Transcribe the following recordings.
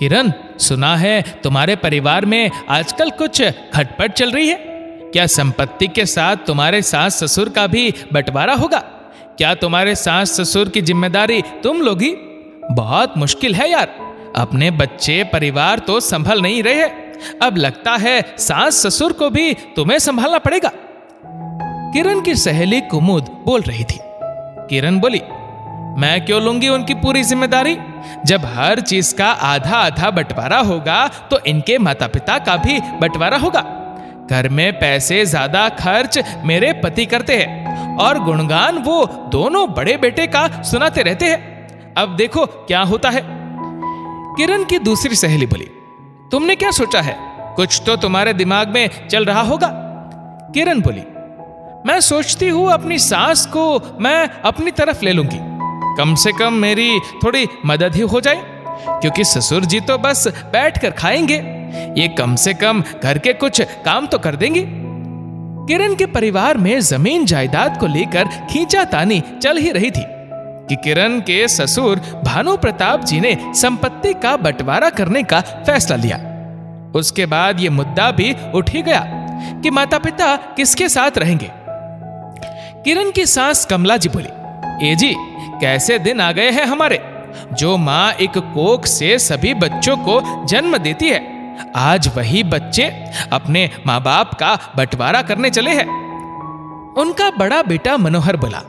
किरण, सुना है तुम्हारे परिवार में आजकल कुछ खटपट चल रही है। क्या संपत्ति के साथ तुम्हारे सास ससुर का भी बंटवारा होगा? क्या तुम्हारे सास ससुर की जिम्मेदारी तुम लोगी? बहुत मुश्किल है यार, अपने बच्चे परिवार तो संभल नहीं रहे, अब लगता है सास ससुर को भी तुम्हें संभालना पड़ेगा। किरण की सहेली कुमुद बोल रही थी। किरण बोली, मैं क्यों लूंगी उनकी पूरी जिम्मेदारी? जब हर चीज का आधा आधा बंटवारा होगा तो इनके माता पिता का भी बंटवारा होगा। घर में पैसे ज्यादा खर्च मेरे पति करते हैं और गुणगान वो दोनों बड़े बेटे का सुनाते रहते हैं। अब देखो क्या होता है। किरण की दूसरी सहेली बोली, तुमने क्या सोचा है? कुछ तो तुम्हारे दिमाग में चल रहा होगा। किरण बोली, मैं सोचती हूं अपनी सास को मैं अपनी तरफ ले लूंगी, कम से कम मेरी थोड़ी मदद ही हो जाए, क्योंकि ससुर जी तो बस बैठकर खाएंगे, ये कम से कम घर के कुछ काम तो कर देंगे। किरण के परिवार में जमीन जायदाद को लेकर खींचातानी चल ही रही थी कि किरण के ससुर भानु प्रताप जी ने संपत्ति का बंटवारा करने का फैसला लिया। उसके बाद यह मुद्दा भी उठ ही गया कि माता पिता किसके साथ रहेंगे। किरण की सास कमला जी बोली, ए जी, कैसे दिन आ गए हैं हमारे। जो माँ एक कोख से सभी बच्चों को जन्म देती है, आज वही बच्चे अपने माँ बाप का बंटवारा करने चले हैं। उनका बड़ा बेटा मनोहर बोला,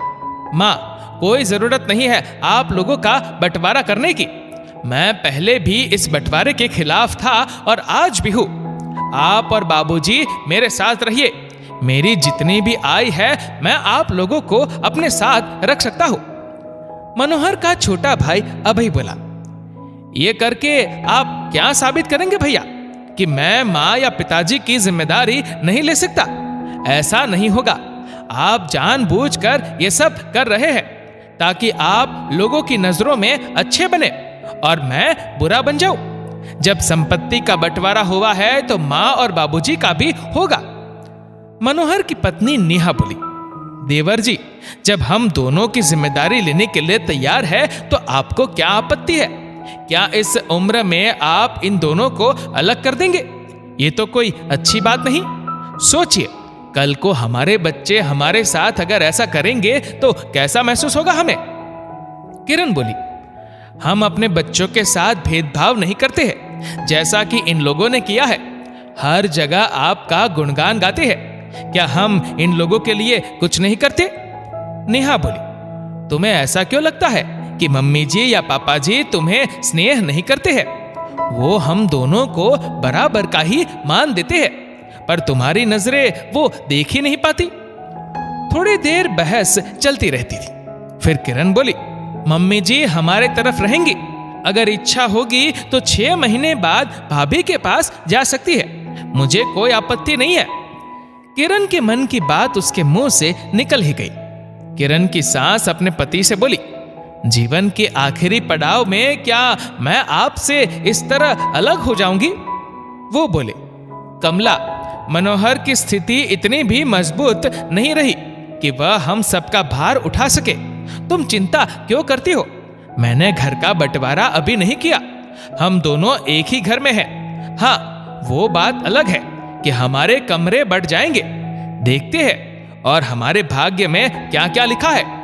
माँ, कोई जरूरत नहीं है आप लोगों का बंटवारा करने की। मैं पहले भी इस बंटवारे के खिलाफ था और आज भी हूं। आप और बाबूजी मेरे साथ रहिए, मेरी जितनी भी आय है मैं आप लोगों को अपने साथ रख सकता हूं। मनोहर का छोटा भाई अभय बोला, ये करके आप क्या साबित करेंगे भैया कि मैं माँ या पिताजी की जिम्मेदारी नहीं ले सकता? ऐसा नहीं होगा। आप जानबूझकर ये सब कर रहे हैं ताकि आप लोगों की नजरों में अच्छे बने और मैं बुरा बन जाऊं। जब संपत्ति का बंटवारा हुआ है तो माँ और बाबूजी का भी होगा। मनोहर की पत्नी नेहा बोली, देवर जी, जब हम दोनों की जिम्मेदारी लेने के लिए तैयार है तो आपको क्या आपत्ति है? क्या इस उम्र में आप इन दोनों को अलग कर देंगे? ये तो कोई अच्छी बात नहीं। सोचिए, कल को हमारे बच्चे हमारे साथ अगर ऐसा करेंगे तो कैसा महसूस होगा हमें? किरण बोली, हम अपने बच्चों के साथ भेदभाव नहीं करते हैं, जैसा कि इन लोगों ने किया है। हर जगह आपका गुणगान गाते हैं, क्या हम इन लोगों के लिए कुछ नहीं करते? नेहा बोली, तुम्हें ऐसा क्यों लगता है कि मम्मी जी या पापा जी तुम्हें स्नेह नहीं करते हैं? वो हम दोनों को बराबर का ही मान देते हैं, पर तुम्हारी नजरें वो देख ही नहीं पाती। थोड़ी देर बहस चलती रहती थी। फिर किरण बोली, मम्मी जी हमारे तरफ रहेंगी, अगर इच्छा होगी तो 6 महीने बाद भाभी के पास जा सकती है, मुझे कोई आपत्ति नहीं है। किरण के मन की बात उसके मुंह से निकल ही गई। किरण की सास अपने पति से बोली, जीवन के आखिरी पड़ाव में क्या मैं आपसे इस तरह अलग हो जाऊंगी? वो बोले, कमला, मनोहर की स्थिति इतनी भी मजबूत नहीं रही कि वह हम सबका भार उठा सके। तुम चिंता क्यों करती हो? मैंने घर का बंटवारा अभी नहीं किया, हम दोनों एक ही घर में हैं। हाँ, वो बात अलग है कि हमारे कमरे बढ़ जाएंगे। देखते हैं और हमारे भाग्य में क्या क्या लिखा है।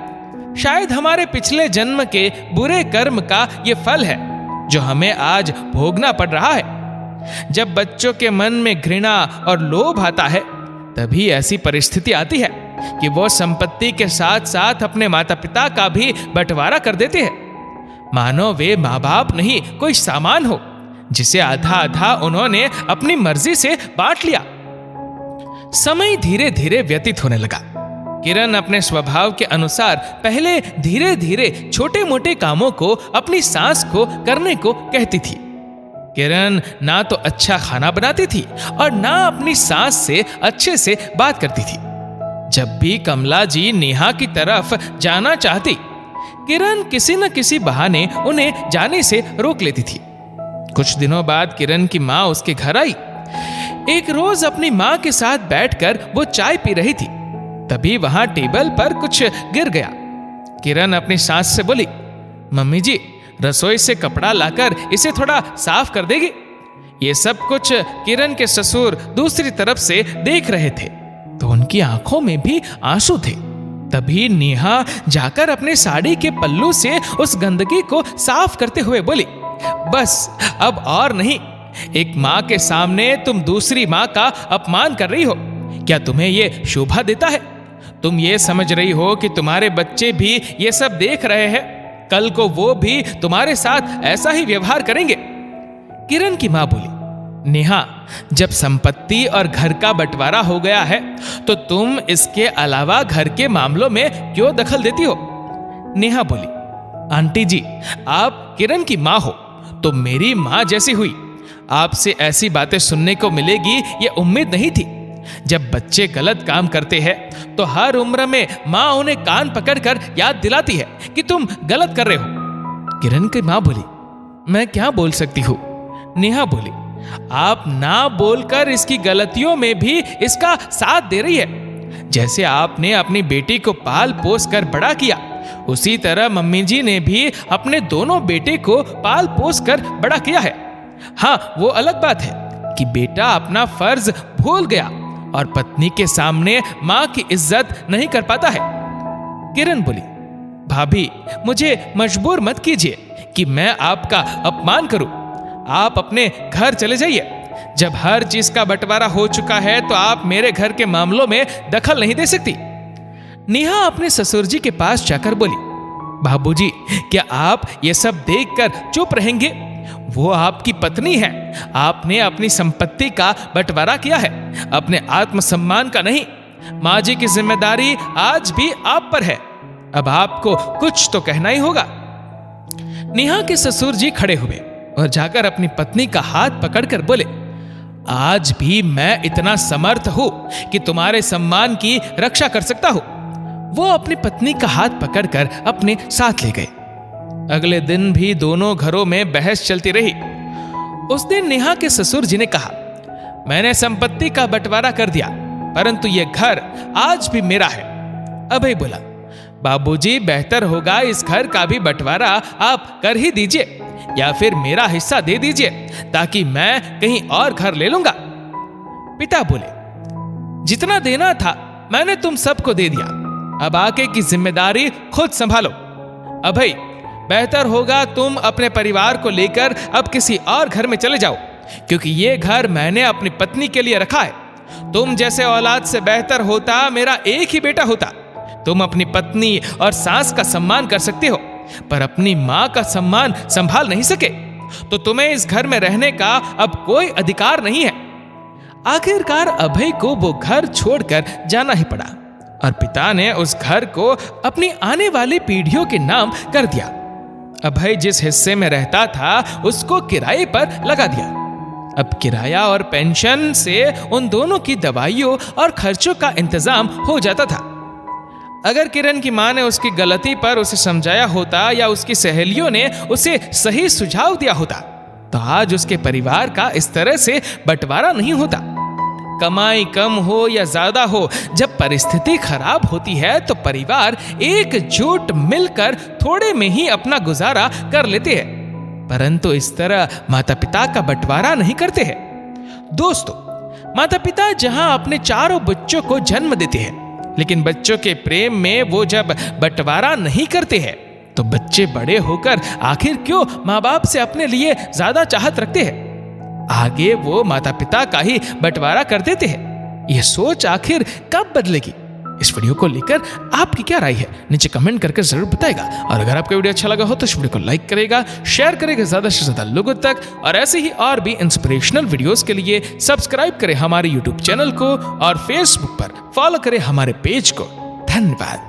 शायद हमारे पिछले जन्म के बुरे कर्म का ये फल है जो हमें आज भोगना पड़ रहा है। जब बच्चों के मन में घृणा और लोभ आता है, तभी ऐसी परिस्थिति आती है कि वो संपत्ति के साथ साथ अपने माता पिता का भी बंटवारा कर देते हैं, मानो वे माँ बाप नहीं कोई सामान हो जिसे आधा आधा उन्होंने अपनी मर्जी से बांट लिया। समय धीरे धीरे व्यतीत होने लगा। किरण अपने स्वभाव के अनुसार पहले धीरे धीरे छोटे मोटे कामों को अपनी सास को करने को कहती थी। किरण ना तो अच्छा खाना बनाती थी और ना अपनी सास से अच्छे से बात करती थी। जब भी कमला जी नेहा की तरफ जाना चाहती, किरण किसी न किसी बहाने उन्हें जाने से रोक लेती थी। कुछ दिनों बाद किरण की माँ उसके घर आई। एक रोज अपनी माँ के साथ बैठकर वो चाय पी रही थी, तभी वहां टेबल पर कुछ गिर गया। किरण अपनी सास से बोली, मम्मी जी, रसोई से कपड़ा लाकर इसे थोड़ा साफ कर देगी। ये सब कुछ किरण के ससुर दूसरी तरफ से देख रहे थे तो उनकी आंखों में भी आंसू थे। तभी नेहा जाकर अपने साड़ी के पल्लू से उस गंदगी को साफ करते हुए बोली, बस अब और नहीं। एक माँ के सामने तुम दूसरी माँ का अपमान कर रही हो। क्या तुम्हें ये शोभा देता है? तुम ये समझ रही हो कि तुम्हारे बच्चे भी ये सब देख रहे हैं? कल को वो भी तुम्हारे साथ ऐसा ही व्यवहार करेंगे। किरण की माँ बोली, नेहा, जब संपत्ति और घर का बंटवारा हो गया है तो तुम इसके अलावा घर के मामलों में क्यों दखल देती हो? नेहा बोली, आंटी जी, आप किरण की माँ हो तो मेरी माँ जैसी हुई। आपसे ऐसी बातें सुनने को मिलेगी ये उम्मीद नहीं थी। जब बच्चे गलत काम करते हैं तो हर उम्र में माँ उन्हें कान पकड़कर याद दिलाती है कि तुम गलत कर रहे हो। किरण की माँ बोली, मैं क्या बोल सकती हूँ? नेहा बोली, आप ना बोलकर इसकी गलतियों में भी इसका साथ दे रही है। जैसे आपने अपनी बेटी को पाल पोस कर बड़ा किया, उसी तरह मम्मी जी ने भी अपने दोनों बेटे को पाल पोस कर बड़ा किया है। हाँ, वो अलग बात है कि बेटा अपना फर्ज भूल गया और पत्नी के सामने माँ की इज्जत नहीं कर पाता है। किरण बोली, भाभी, मुझे मजबूर मत कीजिए कि मैं आपका अपमान करूं। आप अपने घर चले जाइए। जब हर चीज का बंटवारा हो चुका है तो आप मेरे घर के मामलों में दखल नहीं दे सकती। नेहा अपने ससुर जी के पास जाकर बोली, बाबूजी, क्या आप ये सब देखकर चुप रहेंगे? वो आपकी पत्नी है। आपने अपनी संपत्ति का बंटवारा किया है, अपने आत्मसम्मान का नहीं। माँ जी की जिम्मेदारी आज भी आप पर है। अब आपको कुछ तो कहना ही होगा। नेहा के ससुर जी खड़े हुए और जाकर अपनी पत्नी का हाथ पकड़कर बोले, आज भी मैं इतना समर्थ हूं कि तुम्हारे सम्मान की रक्षा कर सकता हूं। वो अपनी पत्नी का हाथ पकड़कर अपने साथ ले गए। अगले दिन भी दोनों घरों में बहस चलती रही। उस दिन नेहा के ससुर जी ने कहा, मैंने संपत्ति का बंटवारा कर दिया, परंतु यह घर आज भी मेरा है। अभय बोला, बाबूजी, बेहतर होगा इस घर का भी बंटवारा आप कर ही दीजिए या फिर मेरा हिस्सा दे दीजिए ताकि मैं कहीं और घर ले लूंगा। पिता बोले, जितना देना था मैंने तुम सबको दे दिया, अब आगे की जिम्मेदारी खुद संभालो। अभय, बेहतर होगा तुम अपने परिवार को लेकर अब किसी और घर में चले जाओ, क्योंकि ये घर मैंने अपनी पत्नी के लिए रखा है। तुम जैसे औलाद से बेहतर होता मेरा एक ही बेटा होता। तुम अपनी पत्नी और सास का सम्मान कर सकते हो, पर अपनी माँ का सम्मान संभाल नहीं सके तो तुम्हें इस घर में रहने का अब कोई अधिकार नहीं है। आखिरकार अभय को वो घर छोड़कर जाना ही पड़ा और पिता ने उस घर को अपनी आने वाली पीढ़ियों के नाम कर दिया। अभय जिस हिस्से में रहता था उसको किराए पर लगा दिया। अब किराया और पेंशन से उन दोनों की दवाइयों और खर्चों का इंतजाम हो जाता था। अगर किरण की मां ने उसकी गलती पर उसे समझाया होता या उसकी सहेलियों ने उसे सही सुझाव दिया होता तो आज उसके परिवार का इस तरह से बंटवारा नहीं होता। कमाई कम हो या ज्यादा हो, जब परिस्थिति खराब होती है तो परिवार एकजुट मिलकर थोड़े में ही अपना गुजारा कर लेते हैं, परंतु इस तरह माता पिता का बंटवारा नहीं करते हैं। दोस्तों, माता पिता जहां अपने चारों बच्चों को जन्म देते हैं, लेकिन बच्चों के प्रेम में वो जब बंटवारा नहीं करते हैं तो बच्चे बड़े होकर आखिर क्यों माँ बाप से अपने लिए ज्यादा चाहत रखते हैं? आगे वो माता पिता का ही बंटवारा कर देते हैं। यह सोच आखिर कब बदलेगी? इस वीडियो को लेकर आपकी क्या राय है नीचे कमेंट करके जरूर बताएगा। और अगर आपको वीडियो अच्छा लगा हो तो इस वीडियो को लाइक करेगा, शेयर करेगा ज्यादा से ज्यादा लोगों तक, और ऐसे ही और भी इंस्पिरेशनल वीडियोस के लिए सब्सक्राइब करें हमारे यूट्यूब चैनल को और फेसबुक पर फॉलो करें हमारे पेज को। धन्यवाद।